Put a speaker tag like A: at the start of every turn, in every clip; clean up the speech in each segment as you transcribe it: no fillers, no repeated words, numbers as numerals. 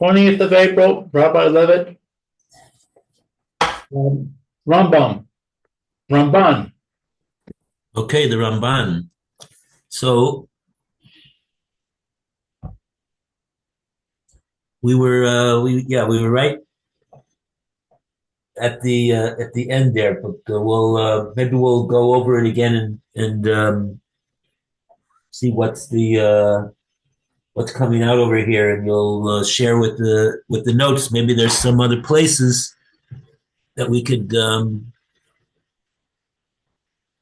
A: 20th of April, Rabbi Levitt, Rambam, Ramban.
B: Okay, the Ramban. So we were right at the end there, but we'll maybe we'll go over it again and see what's coming out over here, and you'll share with the notes. Maybe there's some other places that we could.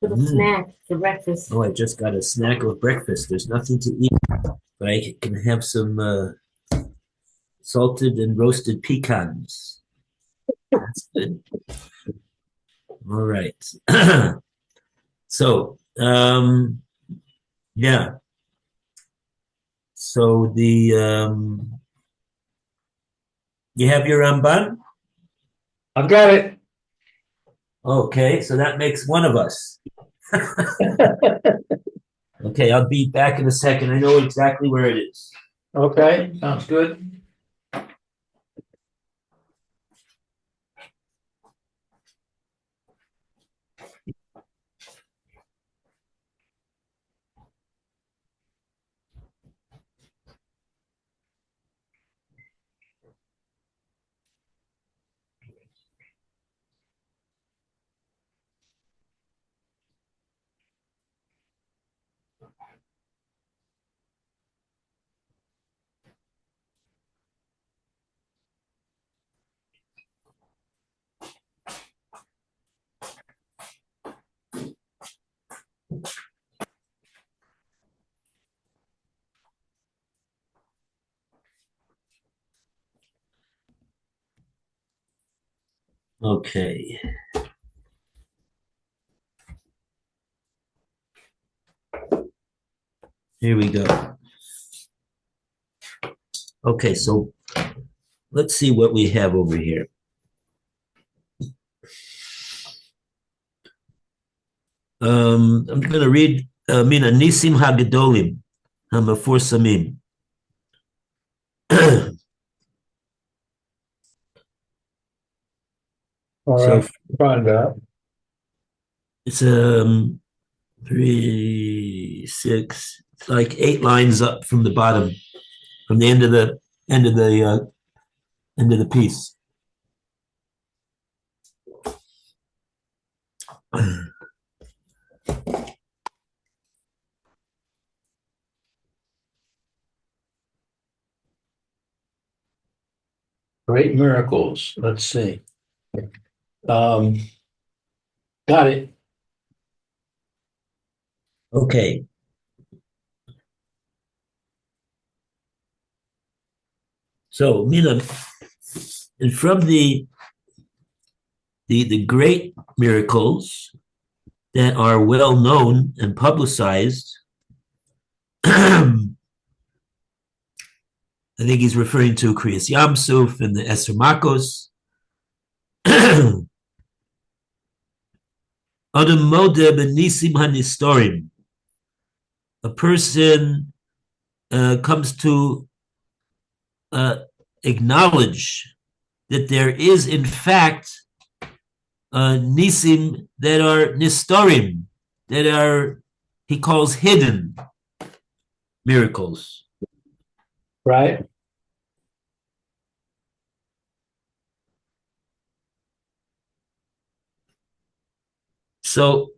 C: Little snack for breakfast.
B: Oh, I just got a snack of breakfast. There's nothing to eat, but I can have some salted and roasted pecans. That's good. All right. So, yeah. So you have your Ramban?
A: I've got it.
B: Okay, so that makes one of us. Okay, I'll be back in a second. I know exactly where it is.
A: Okay, sounds good.
B: Okay. Here we go. Okay, so let's see what we have over here. I'm going to read Mina Nisim Hagadolim, Hamafursamim.
A: All
B: So
A: right, find out.
B: it's 3, 6, it's like 8 lines up from the bottom, from the end of the end of the end of the piece.
A: Great miracles. Let's see. Um, got it.
B: Okay. So, Mina, and from the great miracles that are well known and publicized, I think he's referring to Kriyas Yamsuf and the Eser Makos. Adam Modeh Benisim Hanistorim. A person comes to acknowledge that there is, in fact, nisim that are nistorim, that are, he calls hidden miracles.
A: Right.
B: So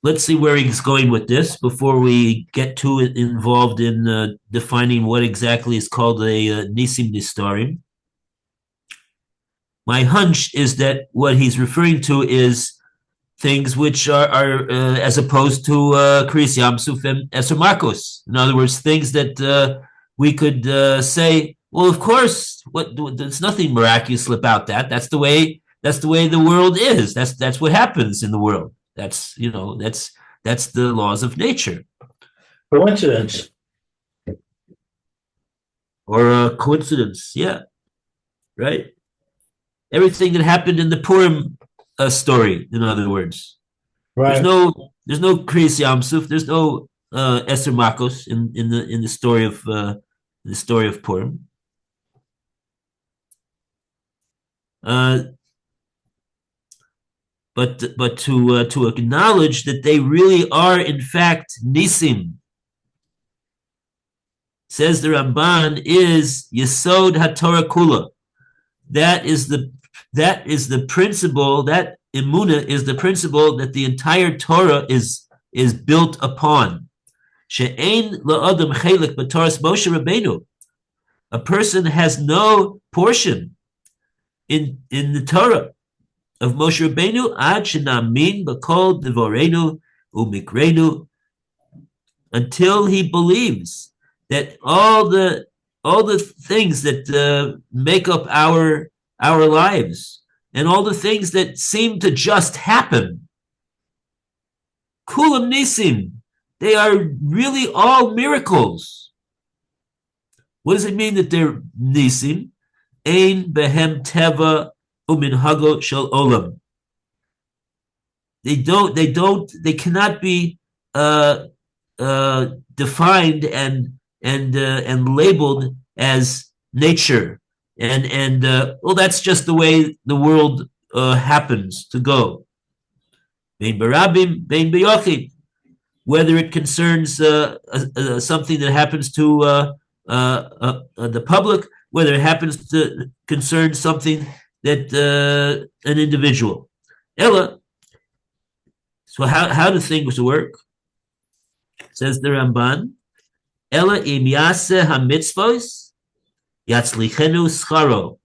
B: let's see where he's going with this before we get too involved in defining what exactly is called a nisim nistorim. My hunch is that what he's referring to is things which are as opposed to Kriyas Yamsuf and Eser Makos. In other words, things that we could say, well, of course, there's nothing miraculous about that. That's the way the world is. That's what happens in the world. That's that's the laws of nature.
A: Coincidence.
B: Or a coincidence, yeah, right. Everything that happened in the Purim story, in other words.
A: Right.
B: There's no Kriyas Yamsuf. There's no Eser Makos in the story of the story of Purim. But to acknowledge that they really are in fact nisim, says the Ramban, is Yesod HaTorah Kula. That is the principle. That emunah is the principle that the entire Torah is built upon. She'ein la'adam chelik b'Toras Moshe Rabbeinu. A person has no portion in the Torah of Moshe Rabbeinu ad shenamin b'kol devorenu umikrenu, until he believes that all the things that make up our lives and all the things that seem to just happen, kulam nisim, they are really all miracles. What does it mean that they're nisim? Ein behem teva uminhago shel olam. They cannot be defined and labeled as nature, and well, that's just the way the world happens to go. Bein barabim, bein b'yochid. Whether it concerns something that happens to the public, whether it happens to concern something that an individual. Ella. So how do things work? Says the Ramban. Ella im yaseh hamitzvos yatzlichenu scharo.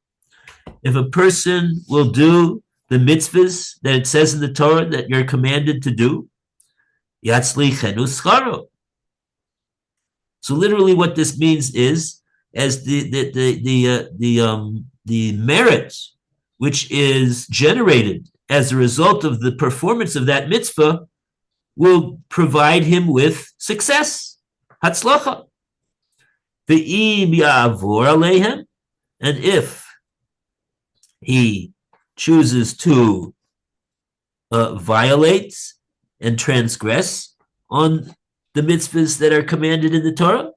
B: If a person will do the mitzvahs that it says in the Torah that you're commanded to do, yatzlichenu scharo. So literally, what this means is, as the merit which is generated as a result of the performance of that mitzvah will provide him with success, hatzlacha. Ve'im ya'avor aleihem, and if he chooses to violate and transgress on the mitzvahs that are commanded in the Torah,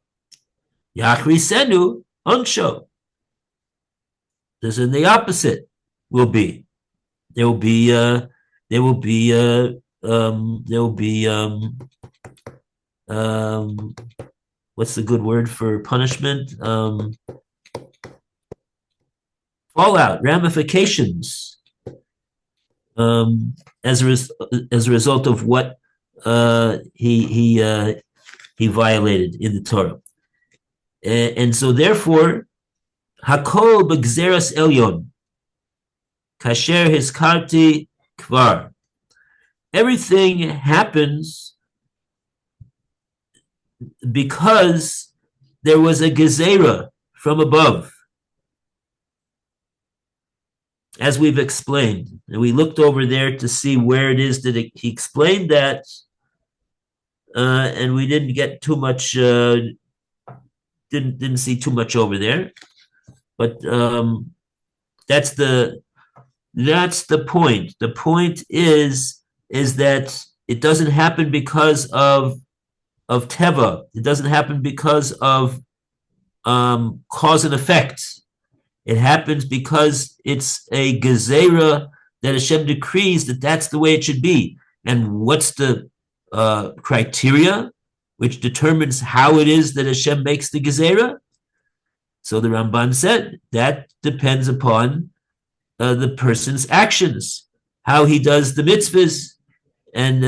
B: yachrisenu onsho. This is the opposite. Will be there will be what's the good word for punishment? Fallout, ramifications, as a result of what he violated in the Torah, and so therefore, hakol b'gzeras elyon, kasher hiskarti kvar. Everything happens because there was a gezerah from above, as we've explained. And we looked over there to see where it is that he explained that, and we didn't get too much, didn't see too much over there. But that's the point. The point is that it doesn't happen because of teva. It doesn't happen because of cause and effect. It happens because it's a gezerah that Hashem decrees that that's the way it should be. And what's the criteria which determines how it is that Hashem makes the gezerah? So the Ramban said that depends upon the person's actions, how he does the mitzvahs, and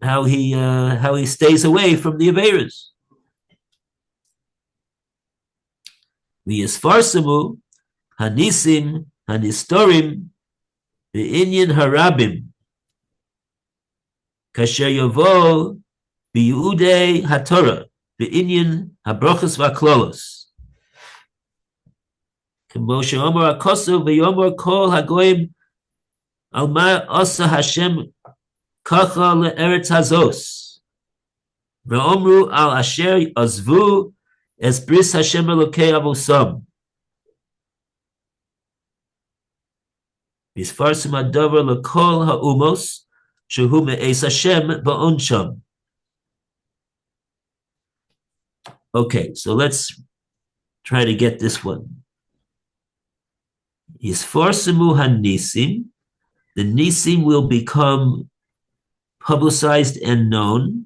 B: how he stays away from the averos. V'yisfarsamu hanisim hanistorim be'inyan harabim kasher yovo biyudei haTorah be'inyan habrachos v'aklolos. Moshe Omer Akosu v'Yomer Kol Hagoyim Alma Asa Hashem Kacha leEretz Hazos Ve'omru Al Asher Azvu Es Bris Hashem Elokei Avosam V'Sfarsim Adavar LeKol HaUmos Shehu Me'es Hashem Ba'onsham. Okay, so let's try to get this one. Yisforsimu hanisim. The nisim will become publicized and known.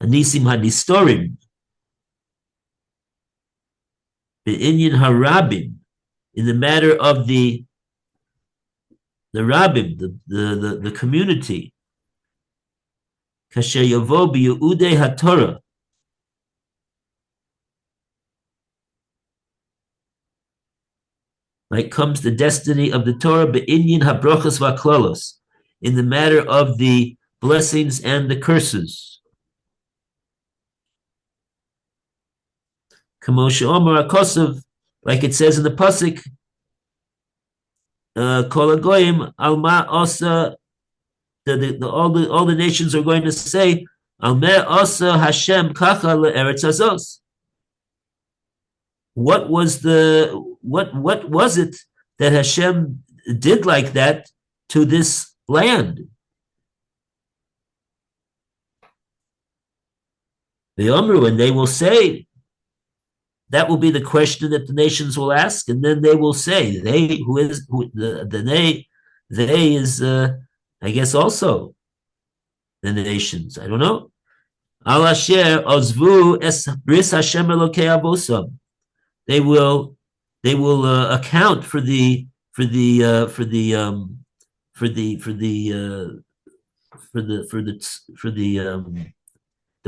B: Hanisim hanistorim. Be'inyan harabim. In the matter of the rabbim, the community. Kasher yavo b'yeude haTorah. Like comes the destiny of the Torah, be'inyan habrachos v'aklalos, in the matter of the blessings and the curses. Kamosha Omer HaKosav, like it says in the pasuk, Kol Hagoyim Alma Osa, all the nations are going to say, Alma Osa Hashem Kacha leEretz Hazos. What was it that Hashem did like that to this land? The Omru, and they will say, that will be the question that the nations will ask, and then they will say, they is I guess also the nations. I don't know. Al asher ozvu es bris Hashem Elokei Avosam. They will account for the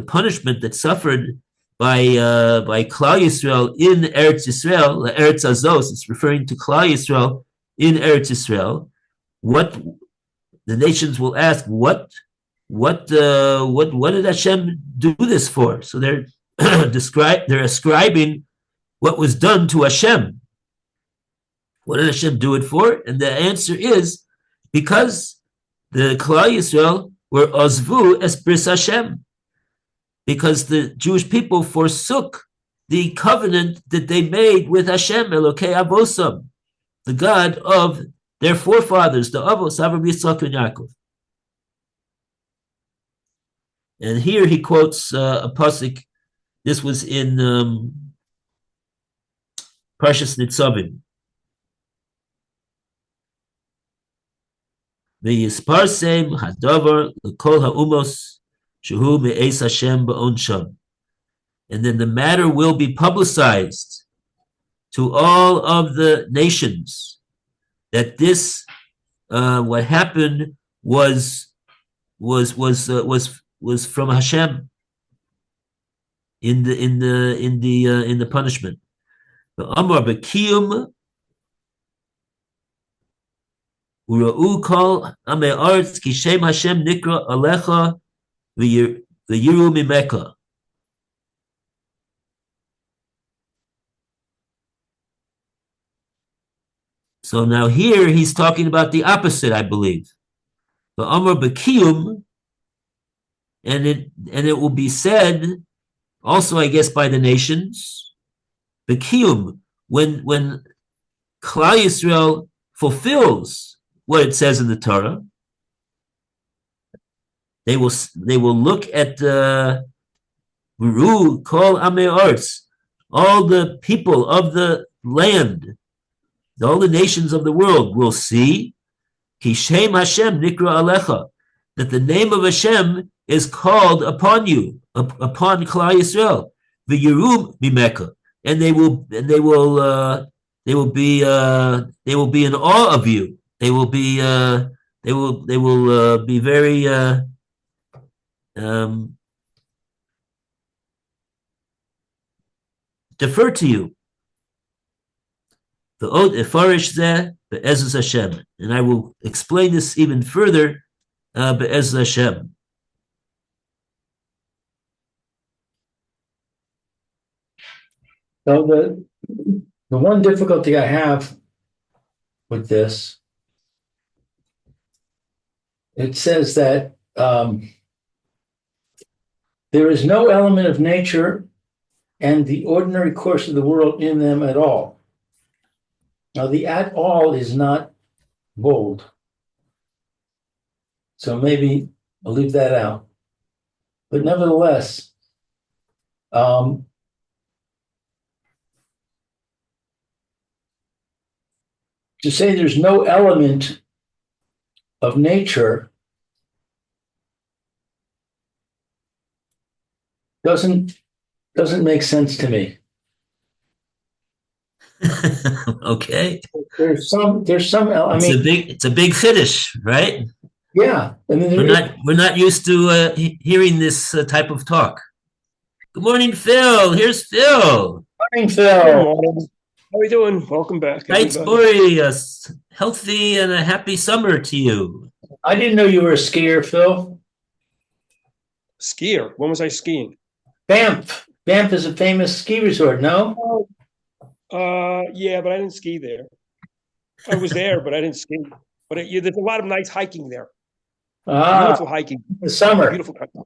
B: punishment that suffered by Klal Yisrael in Eretz Yisrael. Eretz Azos, it's referring to Klal Yisrael in Eretz Yisrael. What the nations will ask, what did Hashem do this for? So they're ascribing what was done to Hashem. What did Hashem do it for? And the answer is because the Klal Yisrael were ozvu es bris Hashem, because the Jewish people forsook the covenant that they made with Hashem Elokei Avosam, the God of their forefathers, the Avos, Avraham, Yitzchak, and Yaakov. And here he quotes a pasuk. This was in Parshas Nitzavim. V'yisparsem hadavar l'kol ha'umos shehu me'es Hashem ba'onsham. And then the matter will be publicized to all of the nations that this what happened was from Hashem in the punishment. The Amar Bekiyum Ura'u Kol Amei Arts Kishem Hashem Nikra Alecha V'yiru Mimeka. So now here he's talking about the opposite, I believe. The Amar Bekiyum, and it will be said also, I guess, by the nations. Bekiyum, when Klal Yisrael fulfills what it says in the Torah, they will look at Ru Kol Amei Arts, all the people of the land, all the nations of the world will see Kishem Hashem Nikra Alecha, that the name of Hashem is called upon you, upon Klal Yisrael, V'yiru Mimeka, and they will be in awe of you. They will be very defer to you. The od efarish zeh be'ezus Hashem, and I will explain this even further be'ezus Hashem.
A: So the one difficulty I have with this, it says that there is no element of nature and the ordinary course of the world in them at all. Now, the at all is not bold. So maybe I'll leave that out. But nevertheless, to say there's no element of nature doesn't make sense to me.
B: Okay. It's a big finish, right?
A: Yeah. I mean,
B: we're not used to hearing this type of talk. Good morning, Phil. Here's Phil.
A: Morning, Phil.
D: Good morning. How are we doing? Welcome back,
B: Right,
D: everybody.
B: a healthy and a happy summer to you.
A: I didn't know you were a skier, Phil.
D: Skier. When was I skiing?
A: Banff. Banff is a famous ski resort, no?
D: Yeah, but I didn't ski there. I was there, but I didn't ski. But there's a lot of nice hiking there. Beautiful hiking.
A: The summer.
D: Beautiful hiking.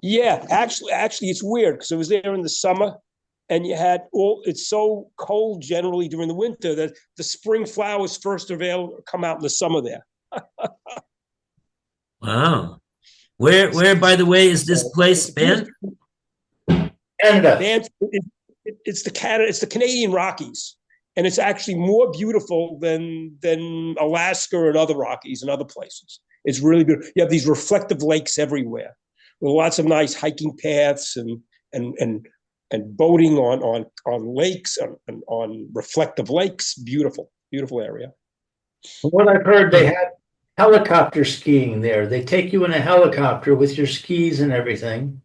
D: Yeah, actually, it's weird because I was there in the summer, and you had it's so cold generally during the winter that the spring flowers first come out in the summer there.
B: Wow. Where, by the way, is this place, Banff?
A: Canada.
D: Banff, it's the Canadian Rockies, and it's actually more beautiful than Alaska and other Rockies and other places. It's really beautiful. You have these reflective lakes everywhere, with lots of nice hiking paths and boating on lakes and on reflective lakes. Beautiful area.
A: From what I've heard, they have helicopter skiing there. They take you in a helicopter with your skis and everything.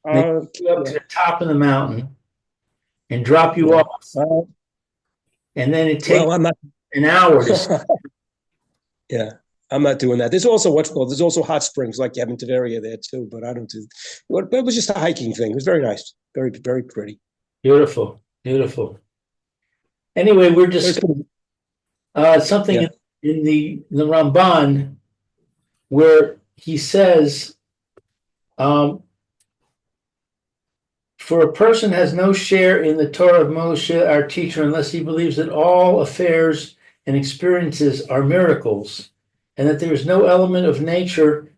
A: They take you up to the top of the mountain and drop you off. And then it takes an hour to
D: Yeah, I'm not doing that. There's also there's also hot springs like you have in Tveria there too, but I don't do. It was just a hiking thing. It was very nice, very pretty.
A: Beautiful. Anyway, we're discussing something in the Ramban where he says, for a person has no share in the Torah of Moshe, our teacher, unless he believes that all affairs and experiences are miracles, and that there is no element of nature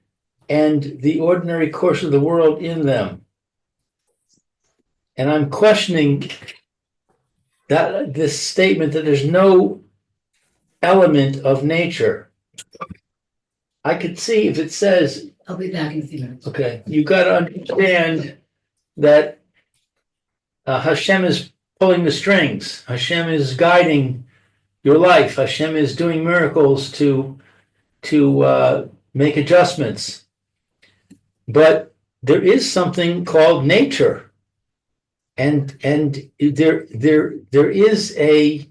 A: and the ordinary course of the world in them. And I'm questioning this statement that there's no element of nature. I could see if it says,
C: I'll be back in a few minutes.
A: Okay, you got to understand that Hashem is pulling the strings. Hashem is guiding your life. Hashem is doing miracles to make adjustments. But there is something called nature, and there is an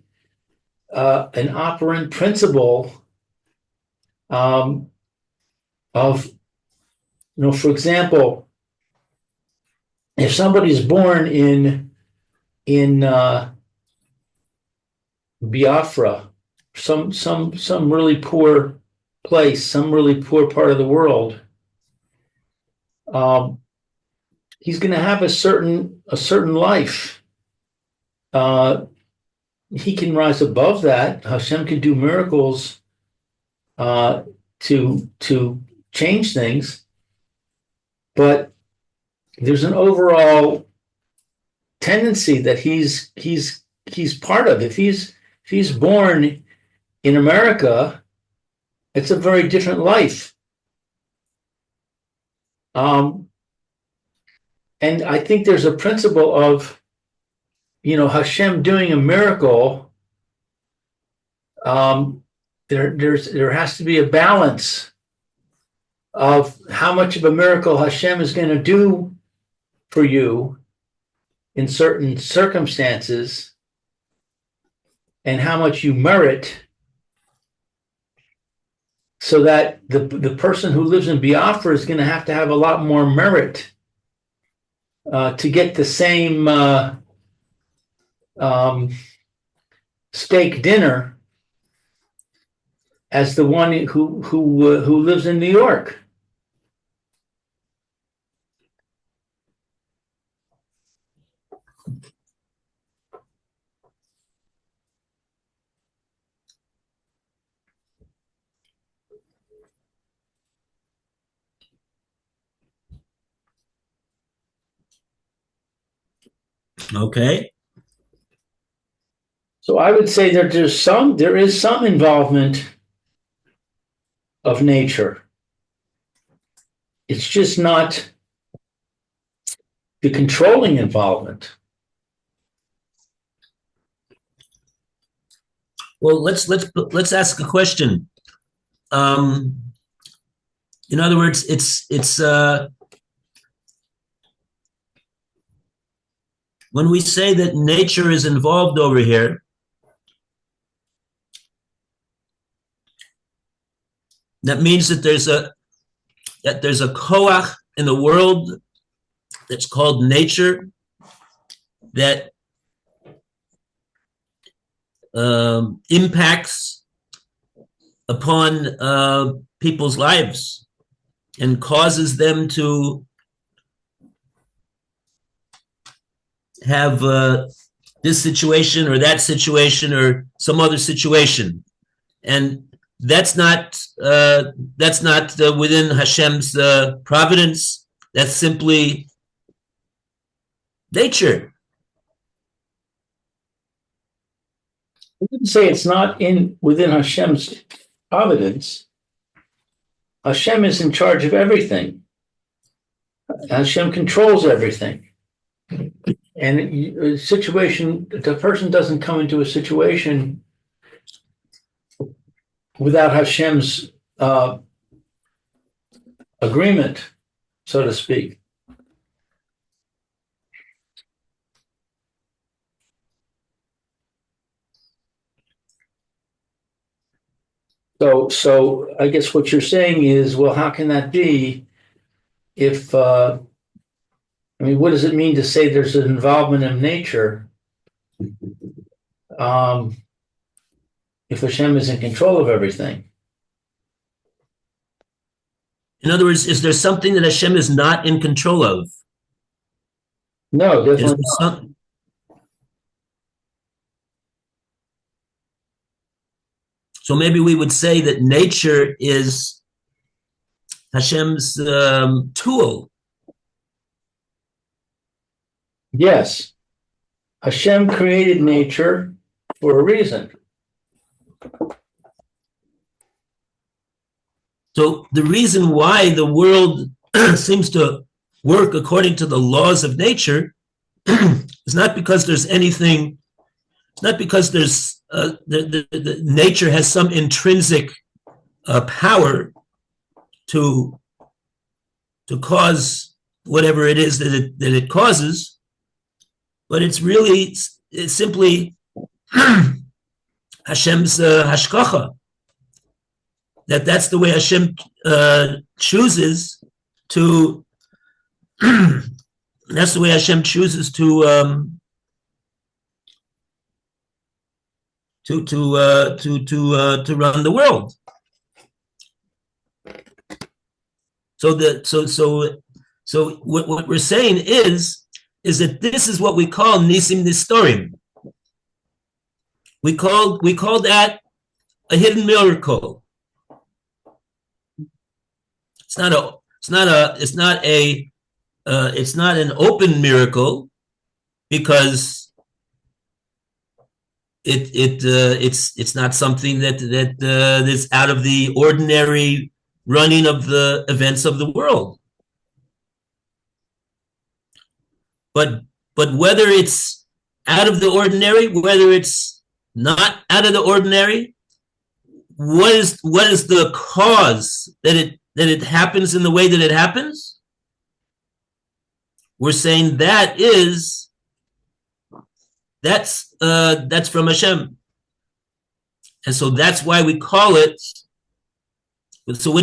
A: operant principle of, for example, if somebody's born in Biafra, some really poor place, some really poor part of the world, he's going to have a certain life. He can rise above that. Hashem can do miracles to change things, but there's an overall tendency that he's part of. If he's born in America, it's a very different life. And I think there's a principle of, Hashem doing a miracle. There has to be a balance of how much of a miracle Hashem is going to do for you in certain circumstances and how much you merit, so that the person who lives in Biafra is going to have a lot more merit to get the same steak dinner as the one who lives in New York.
B: Okay.
A: So I would say that there is some involvement of nature. It's just not the controlling involvement.
B: Well, let's ask a question. In other words, it's when we say that nature is involved over here, that means that there's a koach in the world that's called nature that impacts upon people's lives and causes them to have this situation or that situation or some other situation, and that's not within Hashem's providence. That's simply nature.
A: I wouldn't say it's not within Hashem's providence. Hashem is in charge of everything. Hashem controls everything. And the person doesn't come into a situation without Hashem's agreement, so to speak. So I guess what you're saying is, well, how can that be if, what does it mean to say there's an involvement in nature if Hashem is in control of everything?
B: In other words, is there something that Hashem is not in control of?
A: No, definitely not.
B: So maybe we would say that nature is Hashem's tool.
A: Yes. Hashem created nature for a reason.
B: So the reason why the world seems to work according to the laws of nature is not because there's anything, it's not because there's the nature has some intrinsic power to cause whatever it is that it causes, but it's simply Hashem's hashkacha. That's the way Hashem chooses to. That's the way Hashem chooses to run the world. So what we're saying is that this is what we call nisim nistorim. We call that a hidden miracle. It's not an open miracle because it's not something that is out of the ordinary running of the events of the world. But whether it's out of the ordinary, whether it's not out of the ordinary, what is the cause that it happens in the way that it happens? We're saying that's from Hashem, and so that's why we call it. So I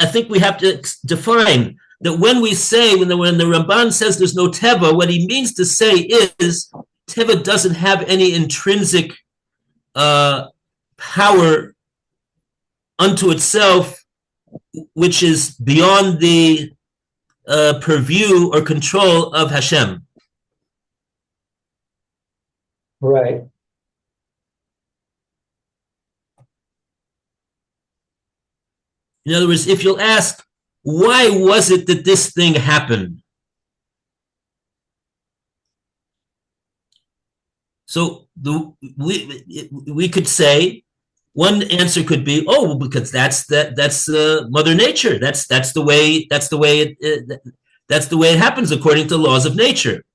B: think we have to define that when the Ramban says there's no teva, what he means to say is teva doesn't have any intrinsic power unto itself, which is beyond the purview or control of Hashem.
A: Right.
B: In other words, if you'll ask, why was it that this thing happened? So we could say one answer could be, oh, well, because that's Mother Nature. That's the way it happens according to laws of nature.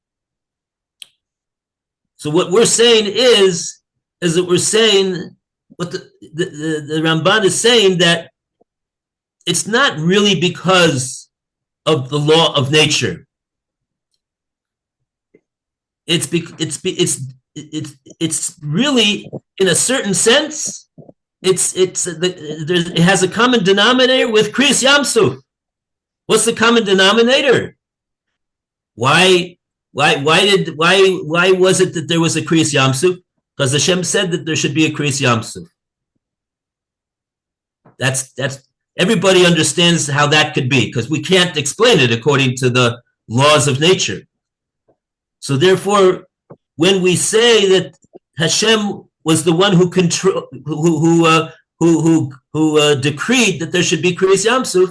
B: So what we're saying is that we're saying what the Ramban is saying, that it's not really because of the law of nature. It's really, in a certain sense, it has a common denominator with Kriyas Yamsuf. What's the common denominator? Why was it that there was a Kriyas Yamsuf? Because Hashem said that there should be a Kriyas Yamsuf. That's everybody understands how that could be, because we can't explain it according to the laws of nature. So therefore, when we say that Hashem was the one who decreed that there should be Kriyas Yamsuf,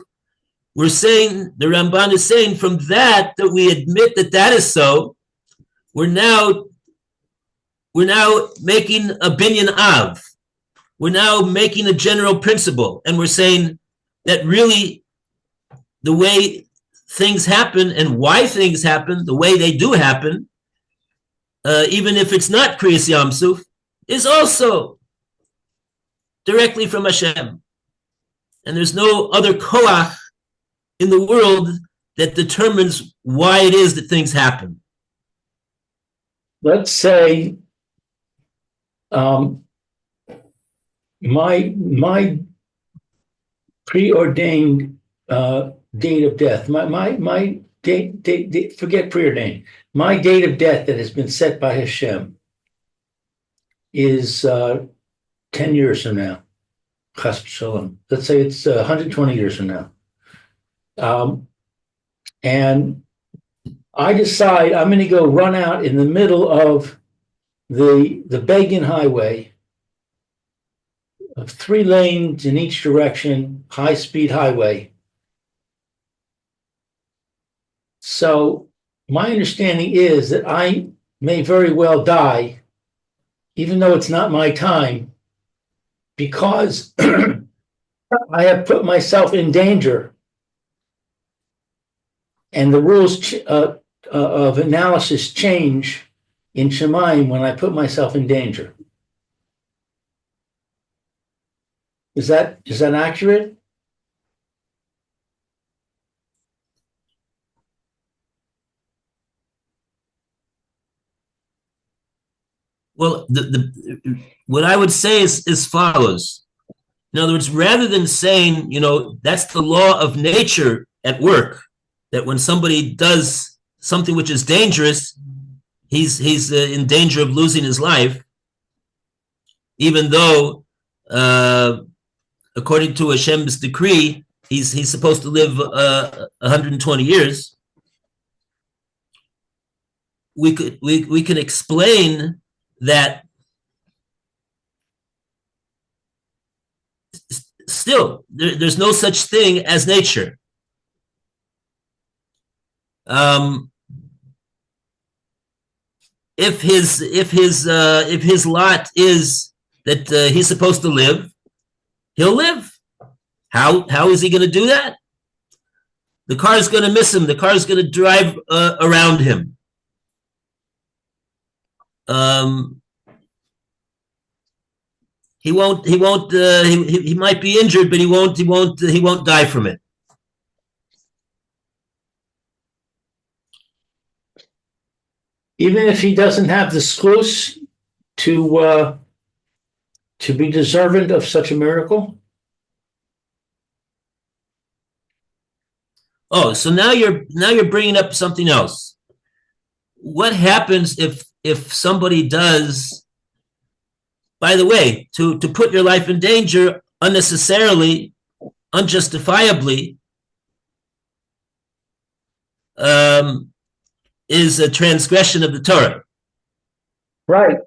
B: we're saying, the Ramban is saying, from that we admit that is so. We're now making a binyan av. We're now making a general principle, and we're saying that really the way things happen and why things happen the way they do happen, even if it's not Kriyas Yamsuf, is also directly from Hashem. And there's no other koach in the world that determines why it is that things happen.
A: Let's say my preordained date of death, my date, forget preordained, my date of death that has been set by Hashem is 10 years from now. Chas v'shalom. Let's say it's 120 years from now. And I decide I'm going to go run out in the middle of the Begin Highway, of 3 lanes in each direction, high-speed highway. So my understanding is that I may very well die, even though it's not my time, because I have put myself in danger. And the rules of analysis change in Shemayim when I put myself in danger. Is that accurate?
B: Well, what I would say is follows. In other words, rather than saying, that's the law of nature at work, that when somebody does something which is dangerous, he's in danger of losing his life, even though, according to Hashem's decree, he's supposed to live 120 years. We can explain that still there's no such thing as nature. If his lot is that he's supposed to live, he'll live. How is he going to do that? The car is going to miss him. The car is going to drive around him. He might be injured, but he won't die from it.
A: Even if he doesn't have the schus to be deserving of such a miracle?
B: Oh, so now you're bringing up something else. What happens if somebody does, by the way, to put your life in danger unnecessarily, unjustifiably, is a transgression of the Torah.
A: Right.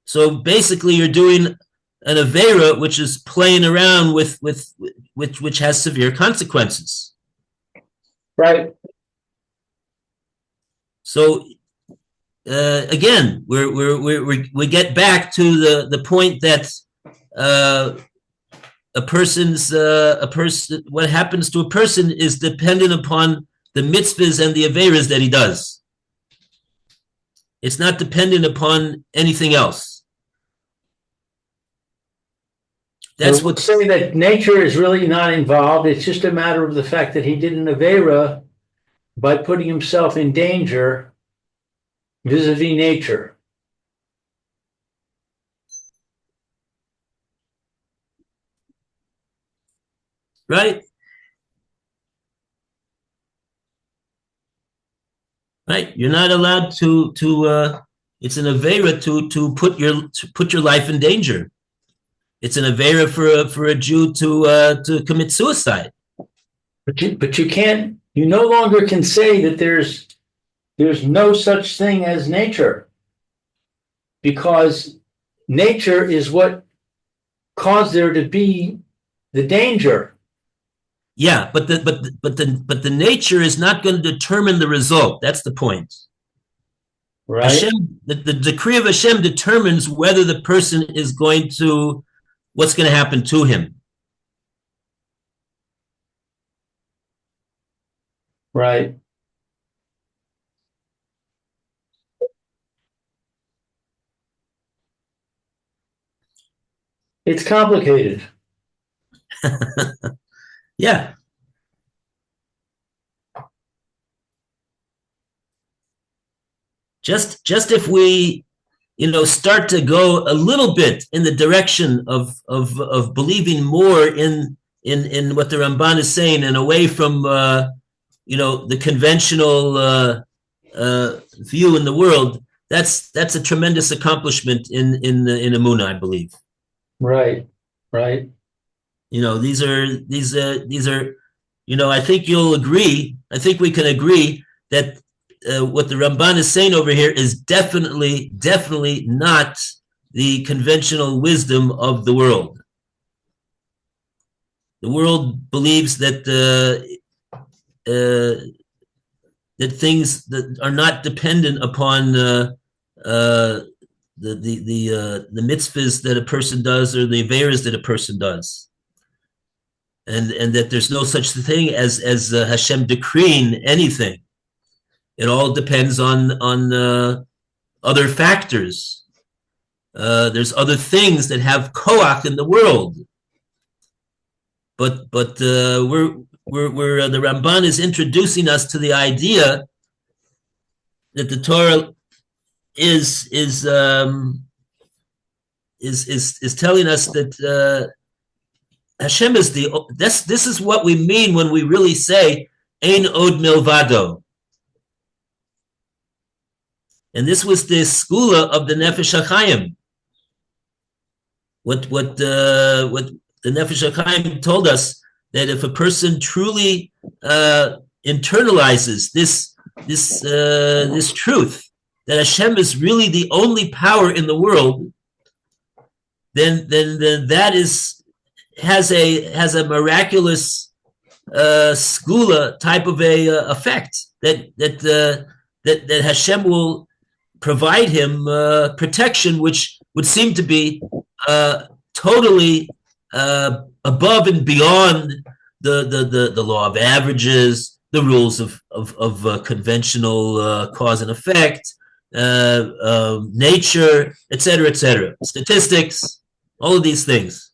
B: So basically you're doing an Aveira which is playing around with which has severe consequences.
A: Right.
B: So again, we get back to the point that what happens to a person is dependent upon the mitzvahs and the averas that he does. It's not dependent upon anything else. That's
A: what say that nature is really not involved. It's just a matter of the fact that he did an avera by putting himself in danger vis-a-vis nature.
B: Right? Right? You're not allowed to it's an avera to put your life in danger. It's an avera for a Jew to commit suicide.
A: But you can't. You no longer can say that there's no such thing as nature, because nature is what caused there to be the danger.
B: Yeah, but the nature is not going to determine the result. That's the point.
A: Right.
B: Hashem, the decree of Hashem determines whether the person is going to, what's going to happen to him.
A: Right. It's complicated.
B: Yeah. Just if we, start to go a little bit in the direction of believing more in what the Ramban is saying and away from the conventional view in the world, that's a tremendous accomplishment in Emunah, I believe.
A: Right. Right.
B: These are I think you'll agree. I think we can agree that what the Ramban is saying over here is definitely not the conventional wisdom of the world. The world believes that that things that are not dependent upon the mitzvahs that a person does or the averas that a person does, and that there's no such thing as Hashem decreeing anything. It all depends on other factors. There's other things that have koach in the world, but the Ramban is introducing us to the idea that the Torah is telling us that Hashem is this is what we mean when we really say Ein od milvado. And this was the skula of the Nefesh HaChaim. What the Nefesh HaChaim told us, that if a person truly internalizes this truth, that Hashem is really the only power in the world, then that has a miraculous skula type of a effect that Hashem will provide him protection, which would seem to be totally above and beyond the law of averages, the rules of conventional cause and effect, nature, etc., statistics, all of these things.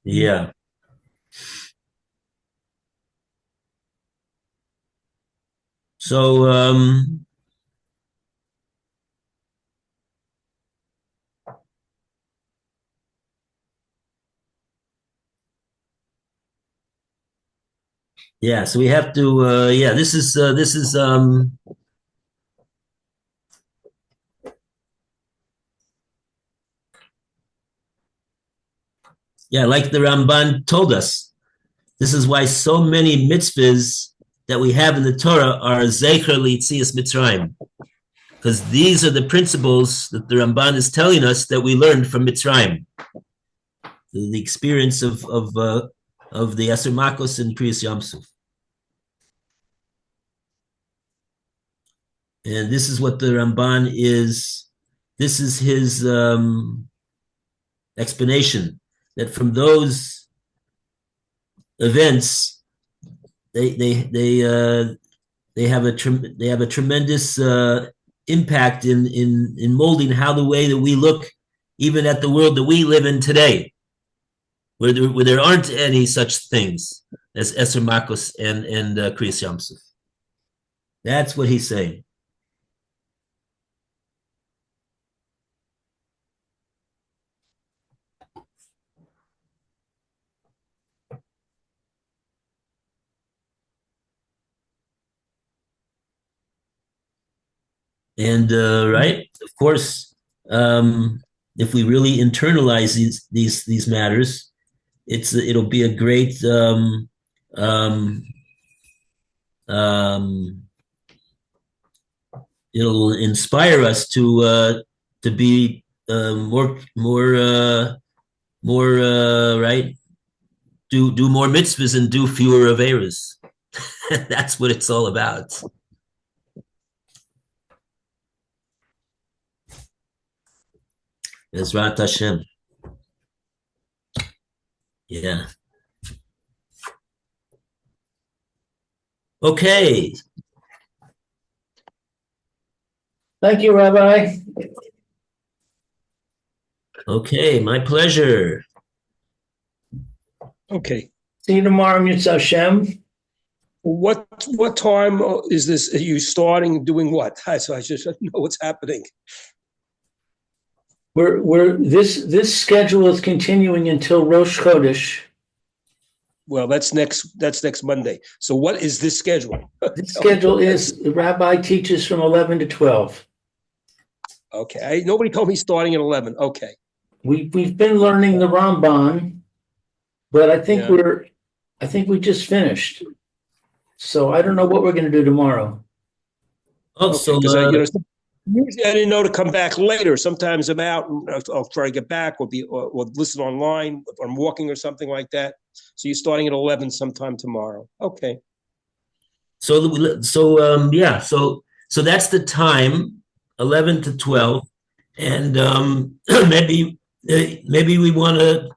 B: Yeah. So yeah, so we have to this is yeah, like the Ramban told us, This is why so many mitzvahs that we have in the Torah are Zecher L'Yitzias Mitzrayim, because these are the principles that the Ramban is telling us that we learned from Mitzrayim, the experience of the Yasser Makos and Kriyas Yamsuf. And this is what the Ramban is. This is his explanation, that from those events, they have a tremendous impact in molding how the way that we look even at the world that we live in today, where there aren't any such things as Eser Makos and Kriyas Yamsuf. That's what he's saying. And right, of course, if we really internalize these matters, it'll be a great it'll inspire us to be more right, do more mitzvahs and do fewer averas. That's what it's all about. Ezrat Hashem. Yeah. Okay.
A: Thank you, Rabbi.
B: Okay, my pleasure.
D: Okay.
A: See you tomorrow, Mitzvah Hashem.
D: What time is this? Are you starting doing what? So I just know what's happening.
A: This schedule is continuing until Rosh Chodesh.
D: Well, that's next Monday. So what is this schedule?
A: This schedule is the rabbi teaches from 11 to 12.
D: Okay. Nobody told me starting at 11. Okay.
A: We've been learning the Ramban, but I think we just finished. So I don't know what we're going to do tomorrow.
B: Oh, so
D: usually I didn't know to come back later. Sometimes I'm out and I'll try to get back or listen online if I'm walking or something like that. So you're starting at 11 sometime tomorrow. Okay.
B: So that's the time, 11 to 12, and maybe we want to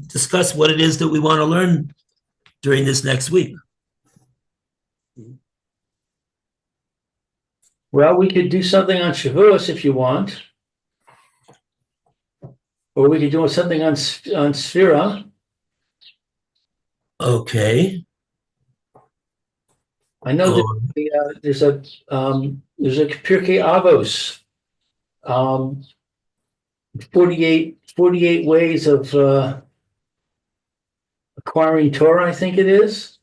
B: discuss what it is that we want to learn during this next week.
A: Well, we could do something on Shavuos if you want. Or we could do something on Sphira.
B: Okay.
A: I know that there's a Pirkei Avos, 48 ways of acquiring Torah, I think it is.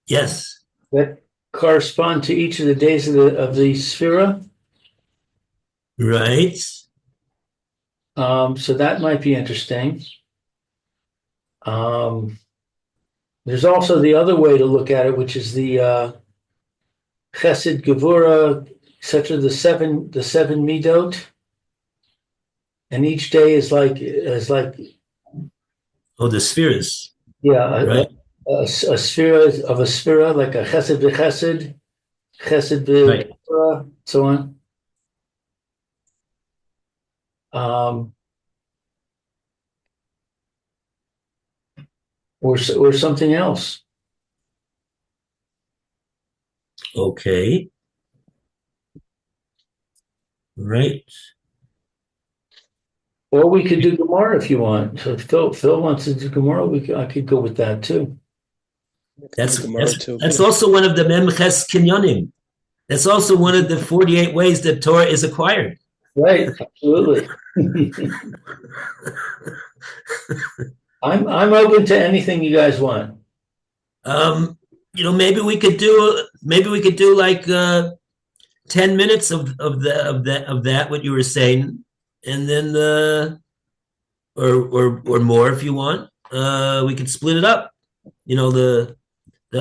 B: Yes.
A: That correspond to each of the days of the Sphira.
B: Right.
A: So that might be interesting. There's also the other way to look at it, which is the Chesed, Gevura, etc. The seven midot, and each day is like
B: the spheres.
A: Yeah,
B: right.
A: A sphera of a sphera, like a Chesed v'Chesed, Chesed v'Gevura, so on. Or something else.
B: Okay. Right.
A: Or we could do Gemara if you want. So if Phil wants to do Gemara, I could go with that too.
B: That's also one of the Memches Kinyonim. That's also one of the 48 ways that Torah is acquired.
A: Right, absolutely. I'm open to anything you guys want.
B: Maybe we could do like 10 minutes of that what you were saying, and then or more if you want. We could split it up. the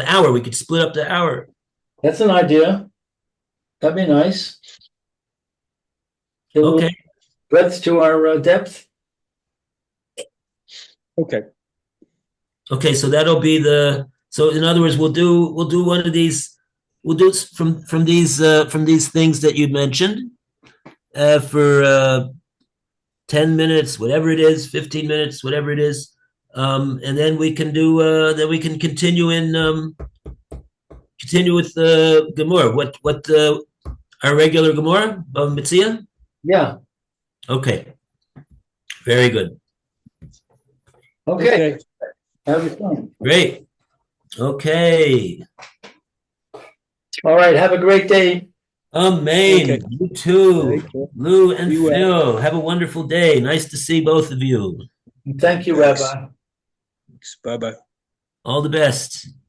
B: hour. We could split up the hour.
A: That's an idea. That'd be nice.
B: Okay.
A: Breadth to our depth.
D: Okay.
B: Okay, so that'll be so in other words, we'll do one of these. We'll do from these things that you mentioned for 10 minutes, whatever it is, 15 minutes, whatever it is. And then we can continue with Gemara. What our regular Gemara of Mitzia?
A: Yeah.
B: Okay. Very good.
A: Okay. Have fun.
B: Great. Okay.
A: All right. Have a great day.
B: Amen.
D: Okay.
B: You too.
D: Take care.
B: Lou and
D: Be well.
B: Phil. Have a wonderful day. Nice to see both of you.
A: Thank you,
D: Thanks.
A: Rabbi.
D: Bye-bye.
B: All the best.